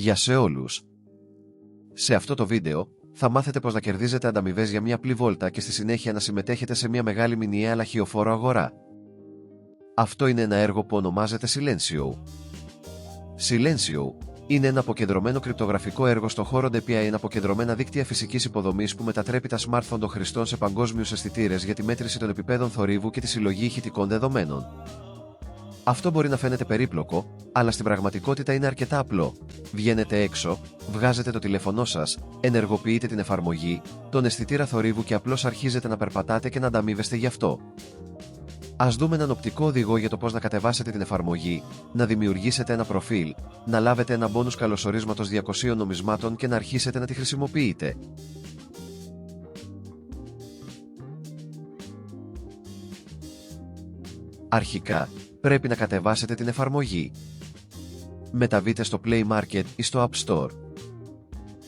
Γεια σε όλους. Σε αυτό το βίντεο θα μάθετε πώς να κερδίζετε ανταμοιβές για μια απλή βόλτα και στη συνέχεια να συμμετέχετε σε μια μεγάλη μηνιαία λαχιοφόρο αγορά. Αυτό είναι ένα έργο που ονομάζεται Silencio. Silencio είναι ένα αποκεντρωμένο κρυπτογραφικό έργο στο χώρο DPI, ένα αποκεντρωμένα δίκτυα φυσικής υποδομής που μετατρέπει τα smartphone των χρηστών σε παγκόσμιους αισθητήρες για τη μέτρηση των επιπέδων θορύβου και τη συλλογή ηχητικών δεδομένων. Αυτό μπορεί να φαίνεται περίπλοκο, αλλά στην πραγματικότητα είναι αρκετά απλό. Βγαίνετε έξω, βγάζετε το τηλέφωνό σας, ενεργοποιείτε την εφαρμογή, τον αισθητήρα θορύβου και απλώς αρχίζετε να περπατάτε και να ανταμείβεστε γι' αυτό. Ας δούμε έναν οπτικό οδηγό για το πώς να κατεβάσετε την εφαρμογή, να δημιουργήσετε ένα προφίλ, να λάβετε ένα μπόνους καλωσορίσματος 200 νομισμάτων και να αρχίσετε να τη χρησιμοποιείτε. Αρχικά, πρέπει να κατεβάσετε την εφαρμογή. Μεταβείτε στο Play Market ή στο App Store.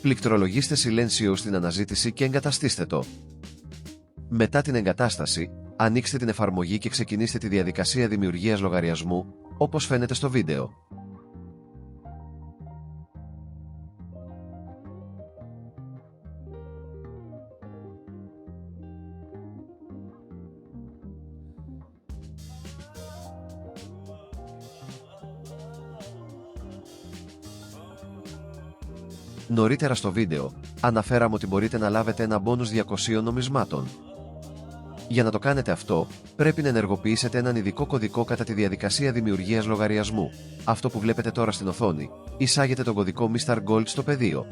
Πληκτρολογήστε Silencio στην αναζήτηση και εγκαταστήστε το. Μετά την εγκατάσταση, ανοίξτε την εφαρμογή και ξεκινήστε τη διαδικασία δημιουργίας λογαριασμού, όπως φαίνεται στο βίντεο. Νωρίτερα στο βίντεο, αναφέραμε ότι μπορείτε να λάβετε ένα μπόνους 200 νομισμάτων. Για να το κάνετε αυτό, πρέπει να ενεργοποιήσετε έναν ειδικό κωδικό κατά τη διαδικασία δημιουργίας λογαριασμού. Αυτό που βλέπετε τώρα στην οθόνη, εισάγετε τον κωδικό Mr. Gold στο πεδίο.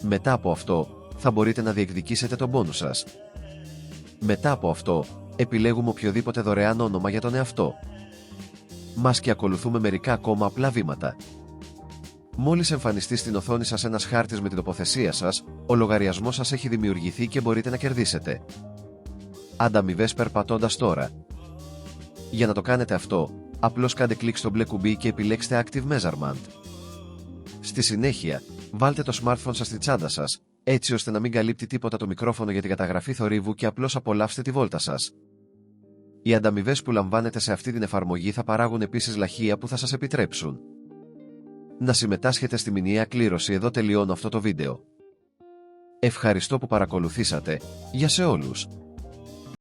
Μετά από αυτό, θα μπορείτε να διεκδικήσετε τον μπόνους σας. Μετά από αυτό, επιλέγουμε οποιοδήποτε δωρεάν όνομα για τον εαυτό μας και ακολουθούμε μερικά ακόμα απλά βήματα. Μόλις εμφανιστεί στην οθόνη σας ένας χάρτης με την τοποθεσία σας, ο λογαριασμός σας έχει δημιουργηθεί και μπορείτε να κερδίσετε ανταμοιβές περπατώντας τώρα. Για να το κάνετε αυτό, απλώς κάντε κλικ στο μπλε κουμπί και επιλέξτε Active Measurement. Στη συνέχεια, βάλτε το smartphone σας στη τσάντα σας, έτσι ώστε να μην καλύπτει τίποτα το μικρόφωνο για την καταγραφή θορύβου και απλώς απολαύστε τη βόλτα σας. Οι ανταμοιβές που λαμβάνετε σε αυτή την εφαρμογή θα παράγουν επίσης λαχεία που θα σας επιτρέψουν να συμμετάσχετε στη μηνιαία κλήρωση. Εδώ τελειώνω αυτό το βίντεο. Ευχαριστώ που παρακολουθήσατε. Γεια σε όλους.